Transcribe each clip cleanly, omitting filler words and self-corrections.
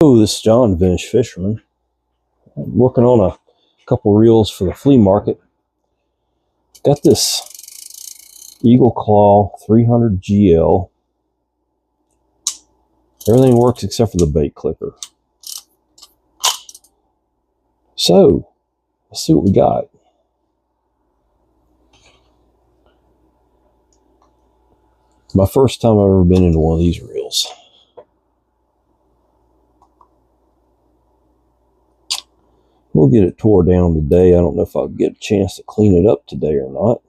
Hello, this is John, Vintage Fisherman. I'm working on a couple reels for the flea market. Got this Eagle Claw 300 GL. Everything works except for the bait clicker. So, let's see what we got. It's my first time I've ever been into one of these reels. We'll get it tore down today. I don't know if I'll get a chance to clean it up today or not.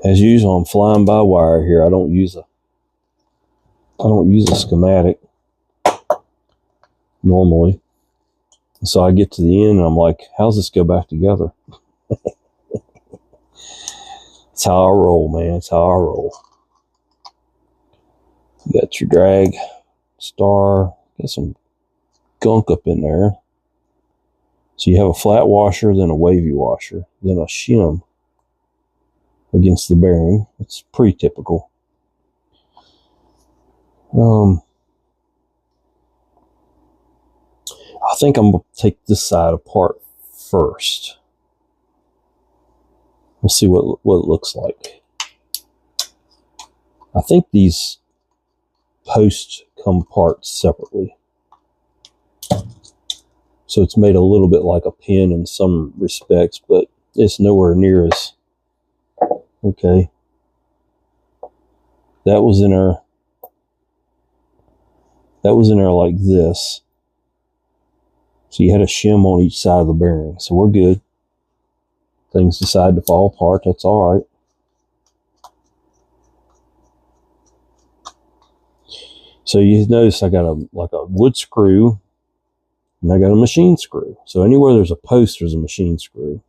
As usual, I'm flying by wire here. I don't use a schematic normally. So I get to the end and I'm like, how's this go back together? It's how I roll, man. It's how I roll. You got your drag star, got some gunk up in there. So you have a flat washer, then a wavy washer, then a shim against the bearing. It's pretty typical. I think I'm going to take this side apart first. Let's see what it looks like. I think these posts come apart separately. So it's made a little bit like a pin in some respects, but it's nowhere near as... Okay. That was in there like this. So you had a shim on each side of the bearing. So we're good. Things decide to fall apart. That's all right. So you notice I got a wood screw, and I got a machine screw. So anywhere there's a post, there's a machine screw.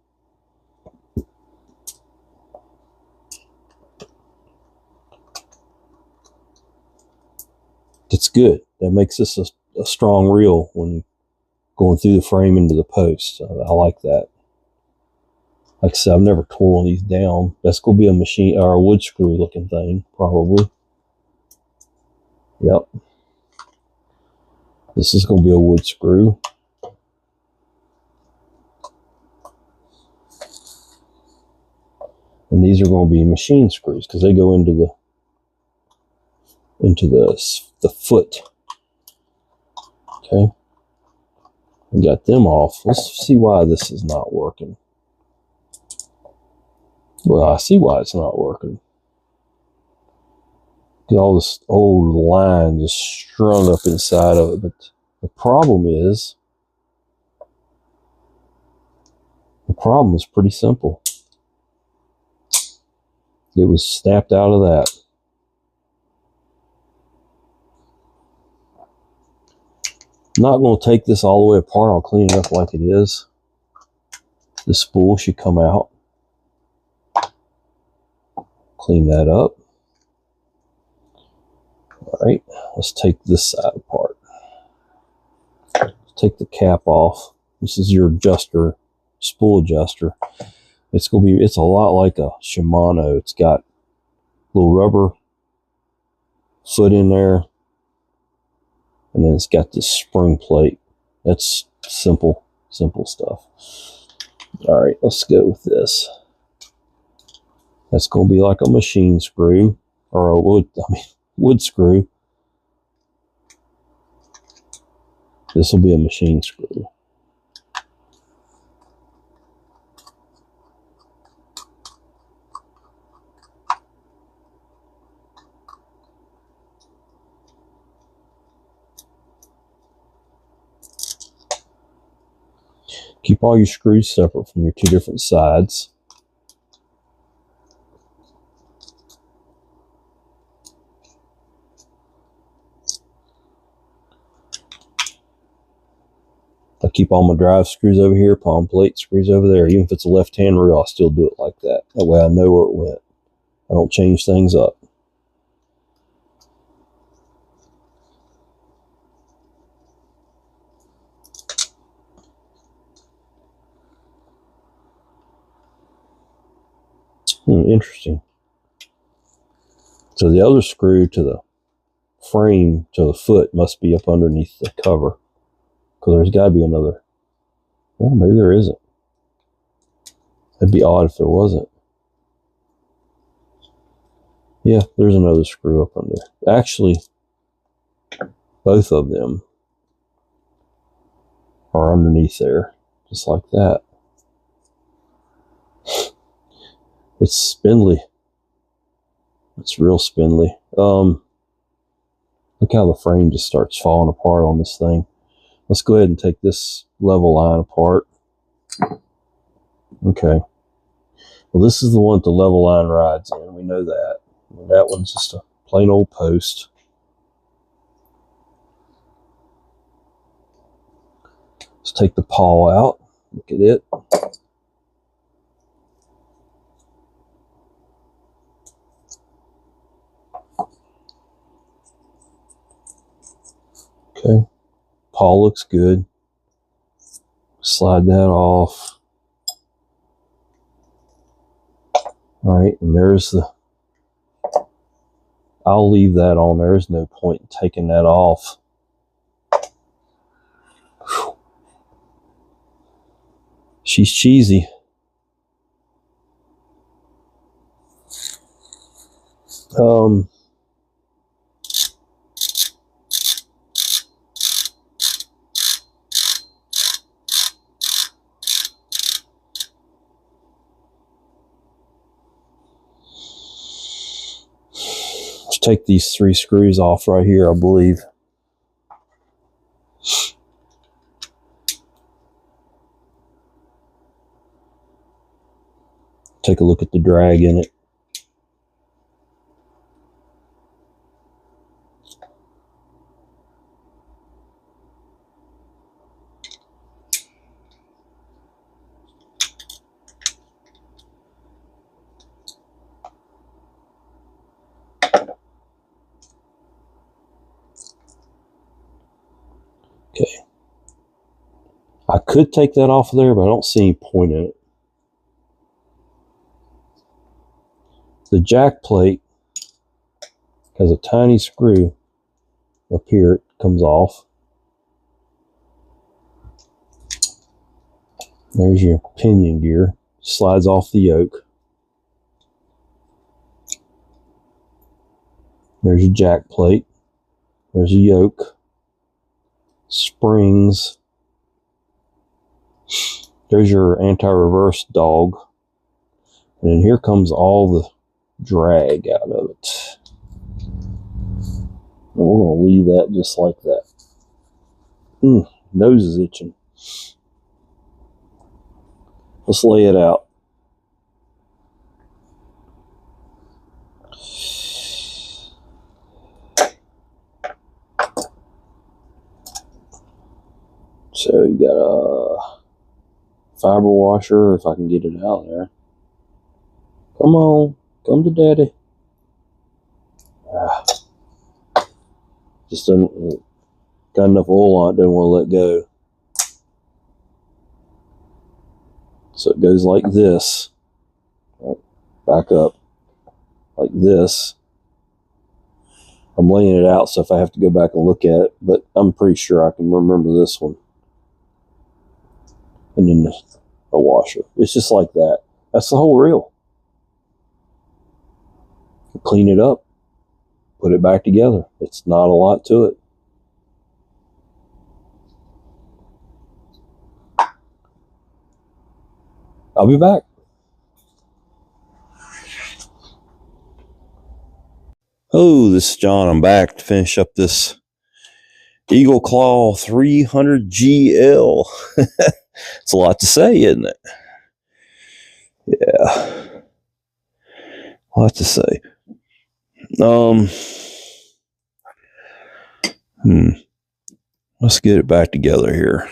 It's good. That makes this a strong reel when going through the frame into the post. I like that. Like I said, I've never tore one of these down. That's going to be a machine or a wood screw looking thing, probably. Yep. This is going to be a wood screw. And these are going to be machine screws because they go into the foot. Okay. We got them off. Let's see why this is not working. Well, I see why it's not working. Get all this old line just strung up inside of it. But the problem is pretty simple. It was snapped out of that. I'm not going to take this all the way apart. I'll clean it up like it is. This spool should come out. Clean that up. All right, let's take this side apart. Take the cap off. This is your adjuster, spool adjuster. It's a lot like a Shimano. It's got a little rubber foot in there. And then it's got this spring plate. That's simple stuff. All right, let's go with this. That's going to be like a machine screw or a wood screw. This will be a machine screw. Keep all your screws separate from your two different sides. I keep all my drive screws over here, palm plate screws over there. Even if it's a left-hand reel, I still do it like that. That way I know where it went. I don't change things up. Interesting. So the other screw to the frame to the foot must be up underneath the cover, because there's got to be another. Well, maybe there isn't. It'd be odd if there wasn't. Yeah, there's another screw up under. Actually, both of them are underneath there, just like that. It's spindly. It's real spindly. Look how the frame just starts falling apart on this thing. Let's go ahead and take this level line apart. Okay. Well, this is the one that the level line rides in. We know that. And that one's just a plain old post. Let's take the pawl out. Look at it. Okay. Pawl looks good. Slide that off. All right, and there's the... I'll leave that on. There's no point in taking that off. Whew. She's cheesy. Let's take these 3 screws off right here, I believe. Take a look at the drag in it. Okay. I could take that off of there, but I don't see any point in it. The jack plate has a tiny screw up here. It comes off. There's your pinion gear. Slides off the yoke. There's your jack plate. There's a yoke. Springs. There's your anti-reverse dog. And then here comes all the drag out of it. And we're going to leave that just like that. Nose is itching. Let's lay it out. So you got a fiber washer, if I can get it out there. Come on, come to daddy. Just doesn't got enough oil on it, doesn't want to let go. So it goes like this. Back up like this. I'm laying it out, so if I have to go back and look at it, but I'm pretty sure I can remember this one. And then a washer. It's just like that. That's the whole reel. Clean it up, put it back together. It's not a lot to it. I'll be back. Oh, this is John. I'm back to finish up this Eagle Claw 300 GL. It's a lot to say, isn't it? Yeah. A lot to say. Let's get it back together here.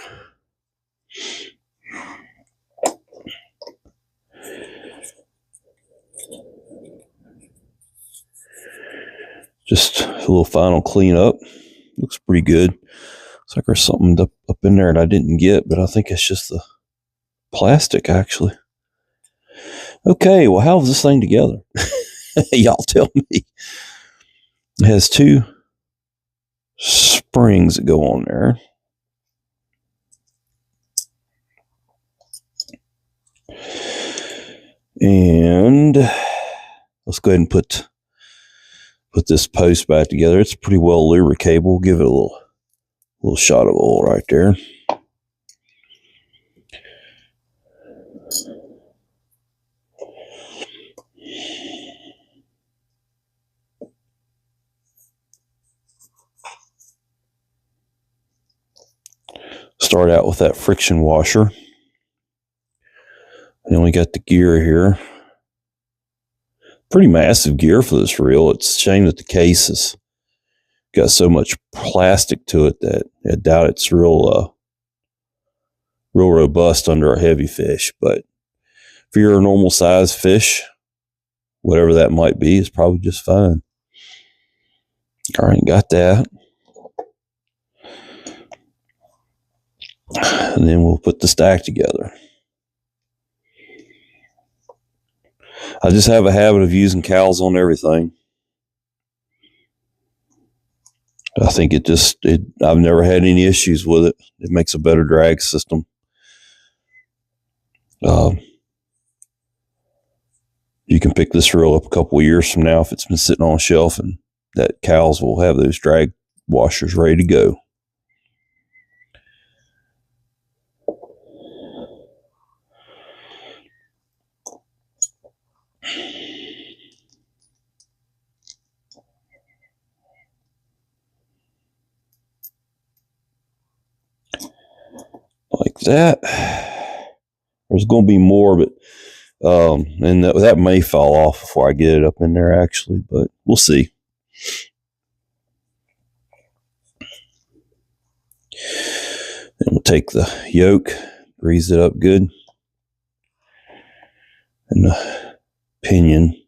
Just a little final cleanup. Looks pretty good. Looks like there's something up in there that I didn't get, but I think it's just the plastic, actually. Okay, well, how's this thing together? Y'all tell me. It has two springs that go on there. And let's go ahead and put this post back together. It's pretty well lubricated. We'll give it a little shot of oil right there. Start out with that friction washer. And then we got the gear here. Pretty massive gear for this reel. It's a shame that the case has got so much plastic to it that I doubt it's real robust under a heavy fish. But for your normal size fish, whatever that might be, is probably just fine. All right, got that. And then we'll put the stack together. I just have a habit of using cowls on everything. I think I've never had any issues with it. It makes a better drag system. You can pick this reel up a couple of years from now if it's been sitting on a shelf, and that cowls will have those drag washers ready to go. Like that. There's going to be more, but and that may fall off before I get it up in there, actually, but we'll see. Then we'll take the yoke, grease it up good, and the pinion.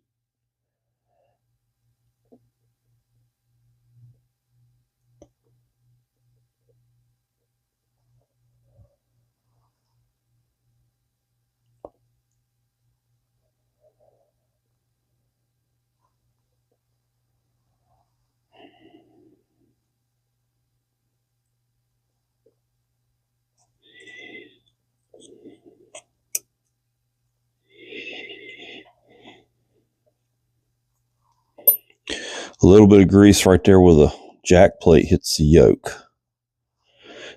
A little bit of grease right there where the jack plate hits the yoke.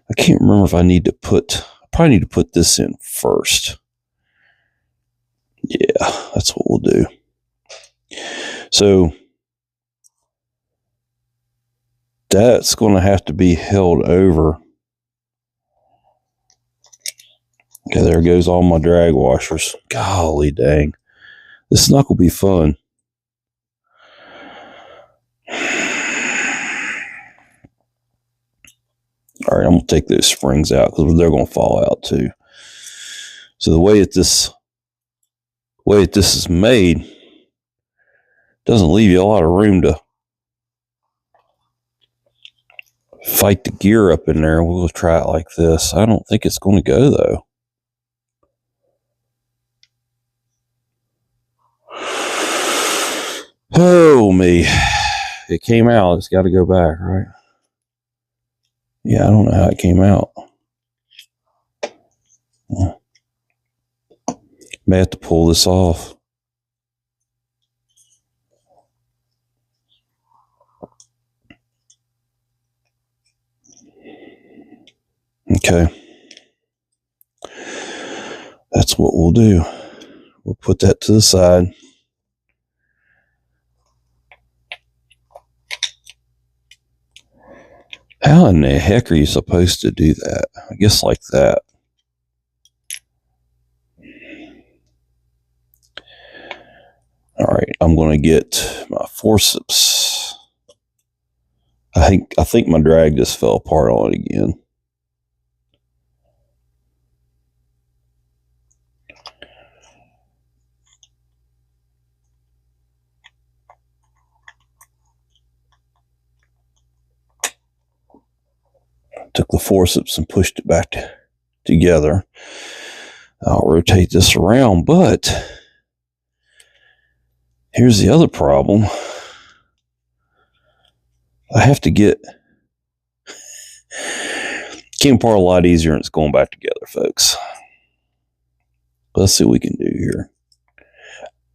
I can't remember if I probably need to put this in first. Yeah, that's what we'll do. So that's going to have to be held over. Okay, there goes all my drag washers. Golly dang. This snuck will be fun. All right, I'm going to take those springs out because they're going to fall out too. So the way that this is made doesn't leave you a lot of room to fight the gear up in there. We'll try it like this. I don't think it's going to go though. Oh me. It came out. It's got to go back, right? Yeah, I don't know how it came out. May have to pull this off. Okay. That's what we'll do. We'll put that to the side. How in the heck are you supposed to do that? I guess like that. All right, I'm going to get my forceps. I think my drag just fell apart on it again. Took the forceps and pushed it back together. I'll rotate this around, but Here's the other problem. I have to get came apart a lot easier and it's going back together, folks. Let's see what we can do here.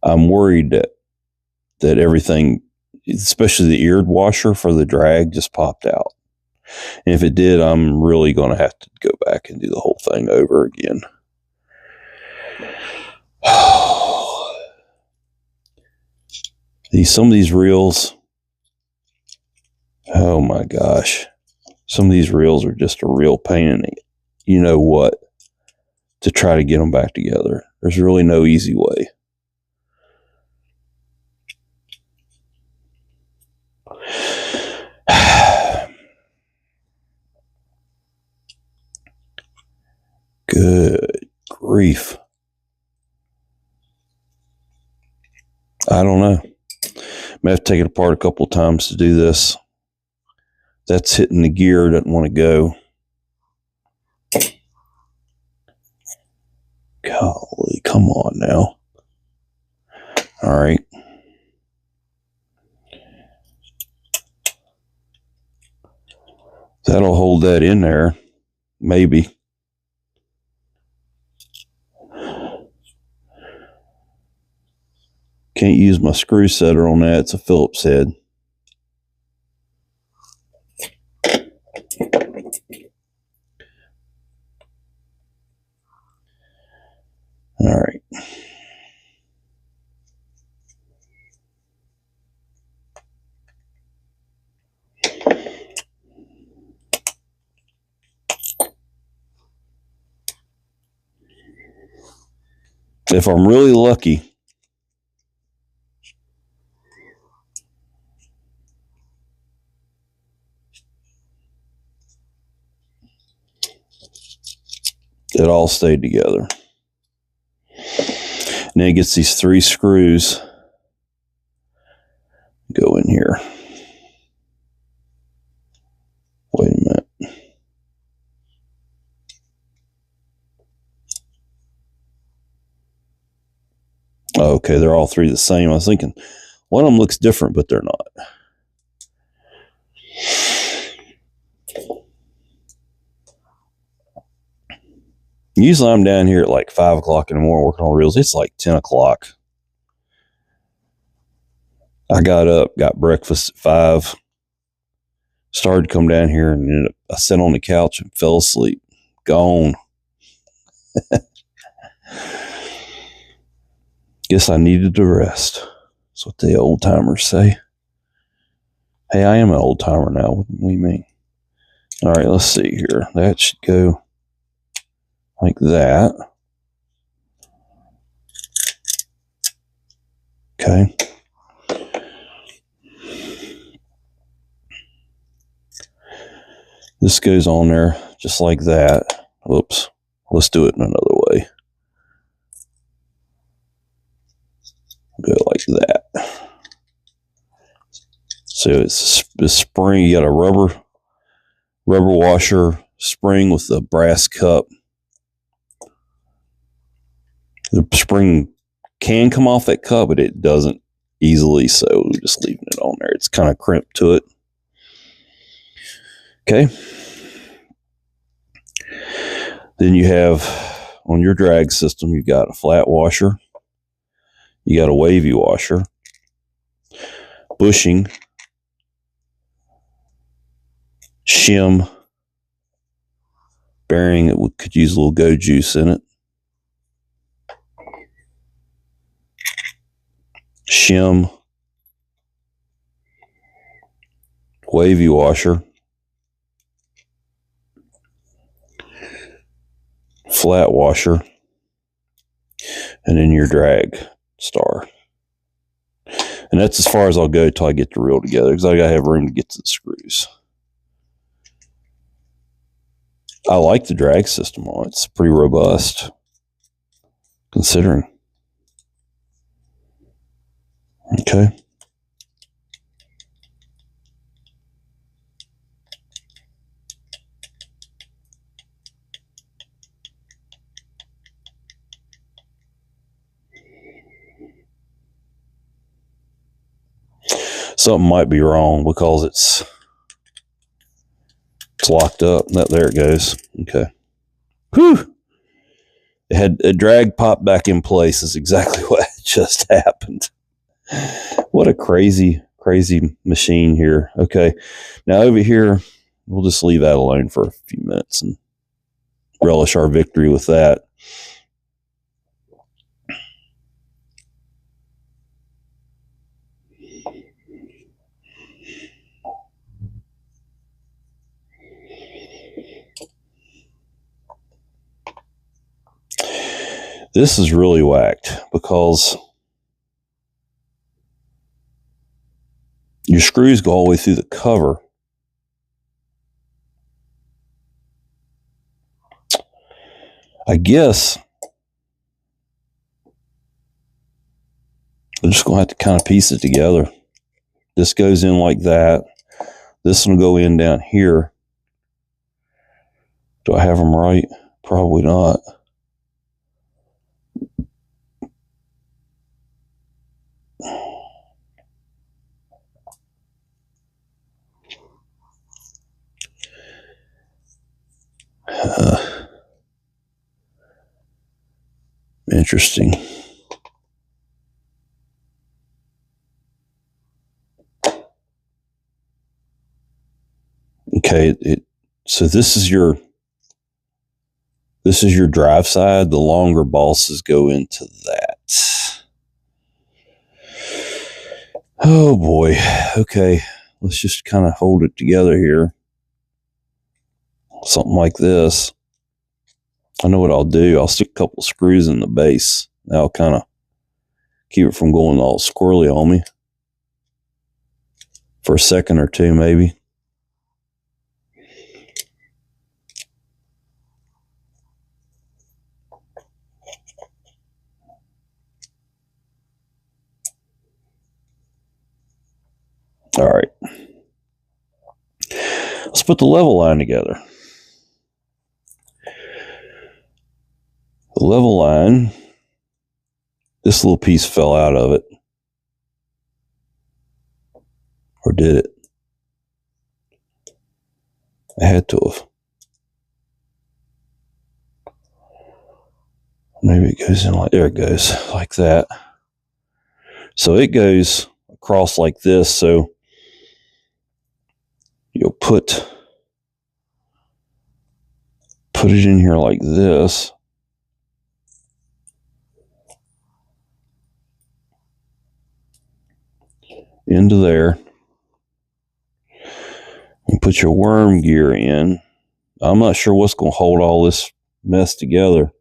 I'm worried that everything, especially the eared washer for the drag, just popped out. And if it did, I'm really going to have to go back and do the whole thing over again. Some of these reels, oh my gosh. Some of these reels are just a real pain in the, you know what, to try to get them back together. There's really no easy way. Good grief. I don't know. I may have to take it apart a couple of times to do this. That's hitting the gear, doesn't want to go. Golly, come on now. All right. That'll hold that in there. Maybe. Can't use my screw setter on that. It's a Phillips head. All right. If I'm really lucky, it all stayed together. And then it gets these 3 screws go in here. Wait a minute. Okay, they're all 3 the same. I was thinking one of them looks different, but they're not. Usually I'm down here at like 5 o'clock in the morning working on reels. It's like 10 o'clock. I got up, got breakfast at 5, started to come down here, and I sat on the couch and fell asleep. Gone. Guess I needed to rest. That's what the old timers say. Hey, I am an old timer now. What do you mean? All right, let's see here. That should go like that. Okay. This goes on there just like that. Whoops. Let's do it in another way. Go like that. So it's the spring. You got a rubber washer spring with the brass cup. The spring can come off that cup, but it doesn't easily, so we're just leaving it on there. It's kind of crimped to it. Okay. Then you have on your drag system, you've got a flat washer, you got a wavy washer, bushing, shim, bearing that could use a little go juice in it, shim, wavy washer, flat washer, and then your drag star. And that's as far as I'll go till I get the reel together, because I gotta have room to get to the screws. I like the drag system on it. It's pretty robust, considering. Okay. Something might be wrong because it's locked up. There it goes. Okay. Whew. It had a drag pop back in place is exactly what just happened. What a crazy machine here. Okay. Now over here, we'll just leave that alone for a few minutes and relish our victory with that. This is really whacked because your screws go all the way through the cover. I guess I'm just going to have to kind of piece it together. This goes in like that. This one will go in down here. Do I have them right? Probably not. Interesting. Okay, so this is your drive side. The longer bosses go into that. Oh boy. Okay, let's just kind of hold it together here. Something like this. I know what I'll do. I'll stick a couple of screws in the base. That'll kind of keep it from going all squirrely on me for a second or two, maybe. All right. Let's put the level line together. The level line, this little piece fell out of it. Or did it? I had to have. Maybe it goes in like, there it goes, like that. So it goes across like this. So you'll put it in here like this. Into there. And put your worm gear in. I'm not sure what's going to hold all this mess together.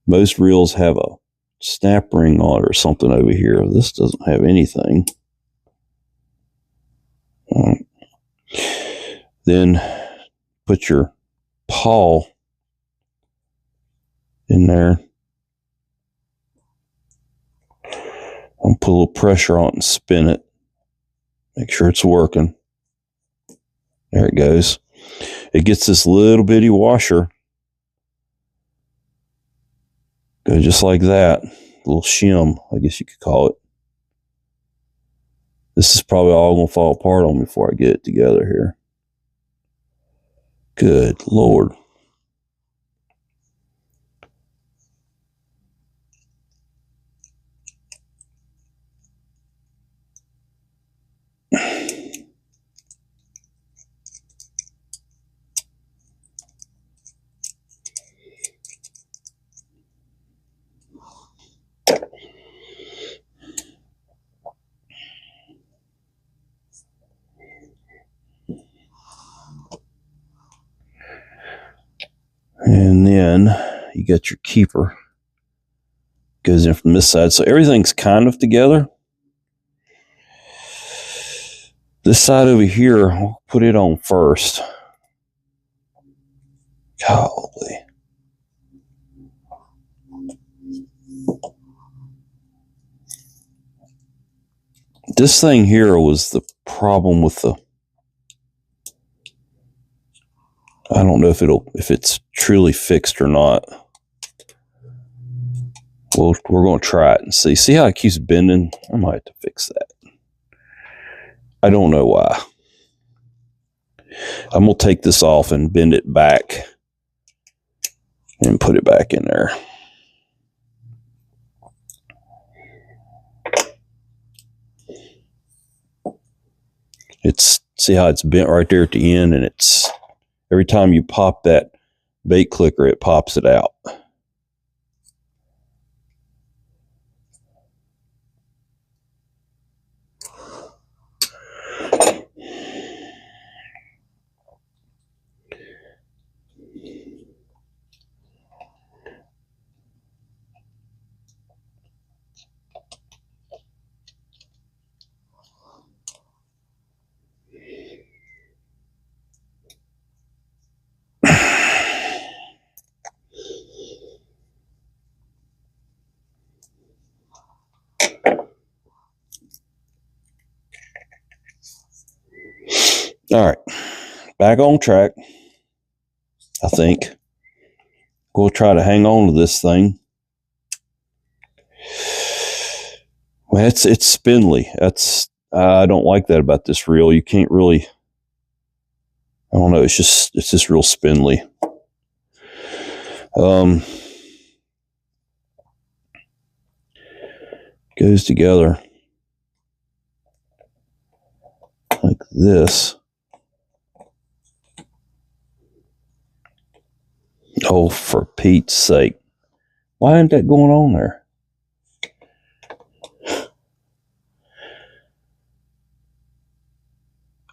Most reels have a snap ring on it or something over here. This doesn't have anything. All right. Then put your pawl in there. And put a little pressure on it and spin it. Make sure it's working. There it goes. It gets this little bitty washer. Go just like that. A little shim, I guess you could call it. This is probably all going to fall apart on me before I get it together here. Good Lord. And then you got your keeper. Goes in from this side. So everything's kind of together. This side over here, we'll put it on first. Golly. This thing here was the problem with the, I don't know if it's truly fixed or not. Well, we're going to try it and see. See how it keeps bending? I might have to fix that. I don't know why. I'm going to take this off and bend it back and put it back in there. See how it's bent right there at the end, and it's every time you pop that bait clicker, it pops it out. All right, back on track. I think we'll try to hang on to this thing. Well, it's spindly. I don't like that about this reel. You can't really. I don't know. It's just real spindly. Goes together like this. Oh, for Pete's sake. Why isn't that going on there?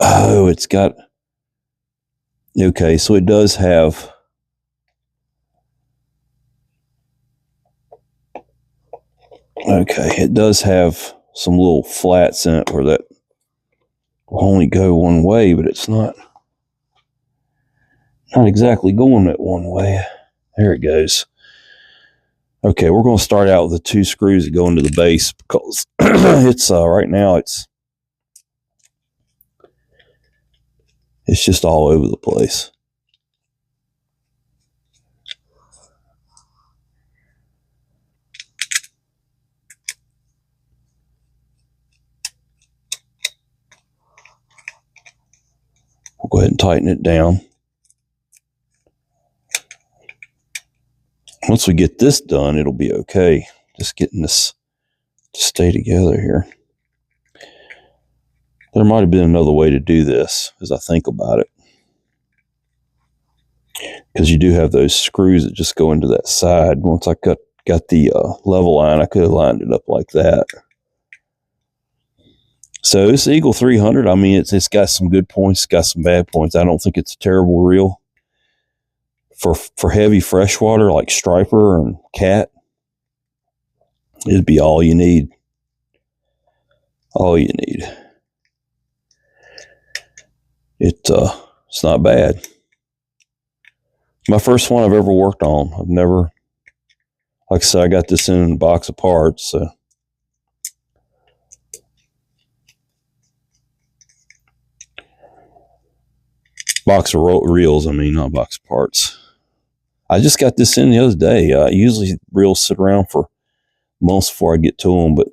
Oh, it's got... Okay, so it does have... Okay, it does have some little flats in it where that will only go one way, but it's not exactly going that one way. There it goes. Okay, we're going to start out with the 2 screws that go into the base because it's right now it's just all over the place. We'll go ahead and tighten it down. Once we get this done, it'll be okay. Just getting this to stay together here. There might have been another way to do this as I think about it. Because you do have those screws that just go into that side. Once I got the level line, I could have lined it up like that. So this Eagle 300, I mean, it's got some good points, got some bad points. I don't think it's a terrible reel. For heavy freshwater like striper and cat, it'd be all you need. All you need. It's not bad. My first one I've ever worked on. I've never, like I said, I got this in a box of parts. So. Box of reels, I mean, not box of parts. I just got this in the other day. Usually reels sit around for months before I get to them, but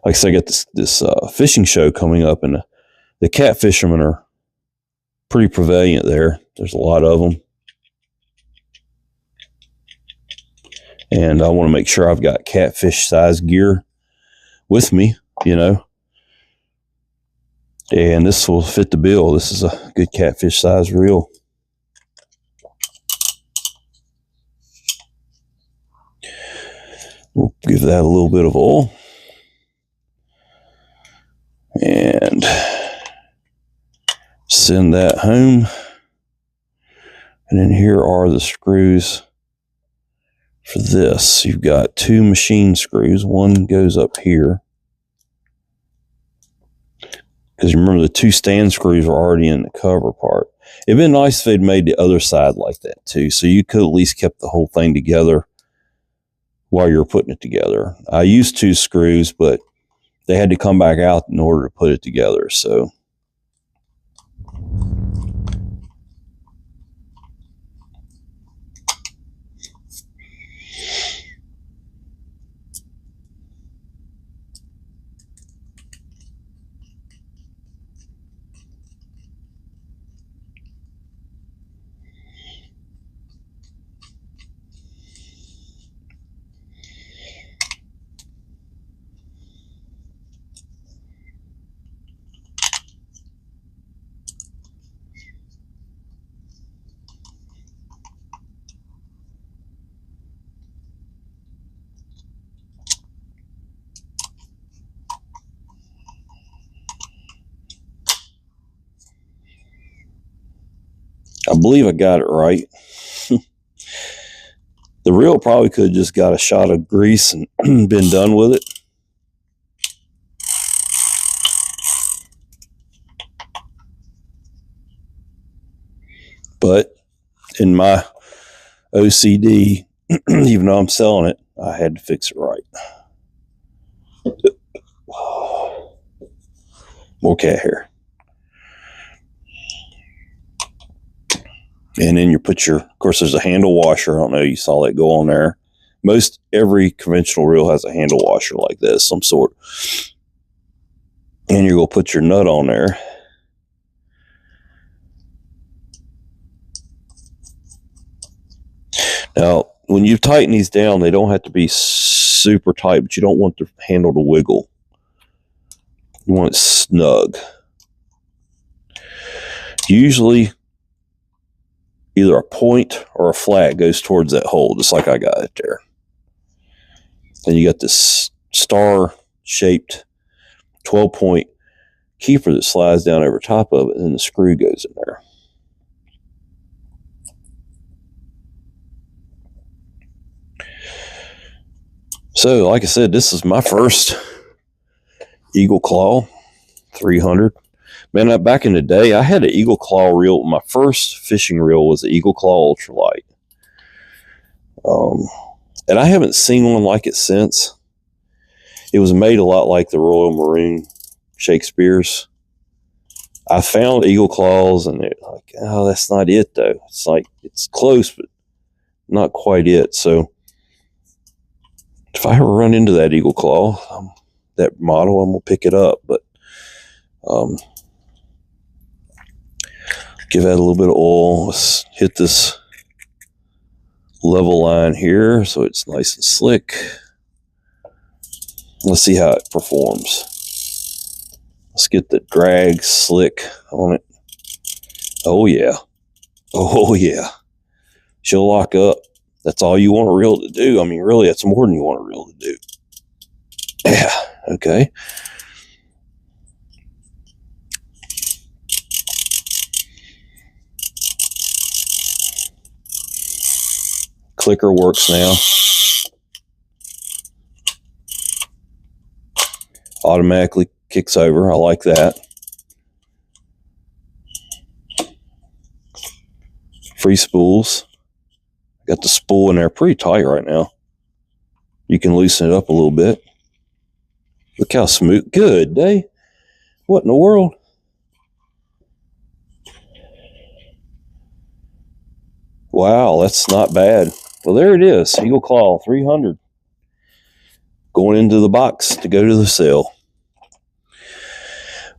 like I said, I got this fishing show coming up, and the cat fishermen are pretty prevalent there. There's a lot of them, and I want to make sure I've got catfish size gear with me, you know. And this will fit the bill. This is a good catfish size reel. We'll give that a little bit of oil. And send that home. And then here are the screws for this. You've got 2 machine screws. One goes up here. Because remember, the 2 stand screws are already in the cover part. It'd been nice if they'd made the other side like that too. So you could at least kept the whole thing together while you're putting it together. I used 2 screws, but they had to come back out in order to put it together. So I believe I got it right. The reel probably could have just got a shot of grease and been done with it. But in my OCD, even though I'm selling it, I had to fix it right. More cat hair. And then you put of course, there's a handle washer. I don't know, you saw that go on there. Every conventional reel has a handle washer like this, some sort. And you're going to put your nut on there. Now, when you tighten these down, they don't have to be super tight, but you don't want the handle to wiggle. You want it snug. Usually, either a point or a flat goes towards that hole, just like I got it there. Then you got this star-shaped 12-point keeper that slides down over top of it, and then the screw goes in there. So, like I said, this is my first Eagle Claw 300. Man, back in the day, I had an Eagle Claw reel. My first fishing reel was the Eagle Claw Ultralight. And I haven't seen one like it since. It was made a lot like the Royal Maroon Shakespeare's. I found Eagle Claws, and they're like, oh, that's not it, though. It's like, it's close, but not quite it. So, if I ever run into that Eagle Claw, that model, I'm going to pick it up. But give that a little bit of oil. Let's hit this level line here so it's nice and slick. Let's see how it performs. Let's get the drag slick on it. Oh, yeah. Oh, yeah. She'll lock up. That's all you want a reel to do. I mean, really, that's more than you want a reel to do. Yeah, okay. Clicker works now. Automatically kicks over. I like that. Free spools. Got the spool in there pretty tight right now. You can loosen it up a little bit. Look how smooth. Good day. What in the world? Wow, that's not bad. Well, there it is. Eagle Claw 300. Going into the box to go to the sale.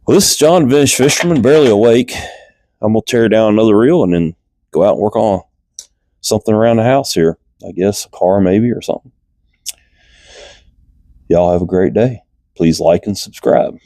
Well, this is John Vintage Fisherman, barely awake. I'm going to tear down another reel and then go out and work on something around the house here. I guess a car maybe or something. Y'all have a great day. Please like and subscribe.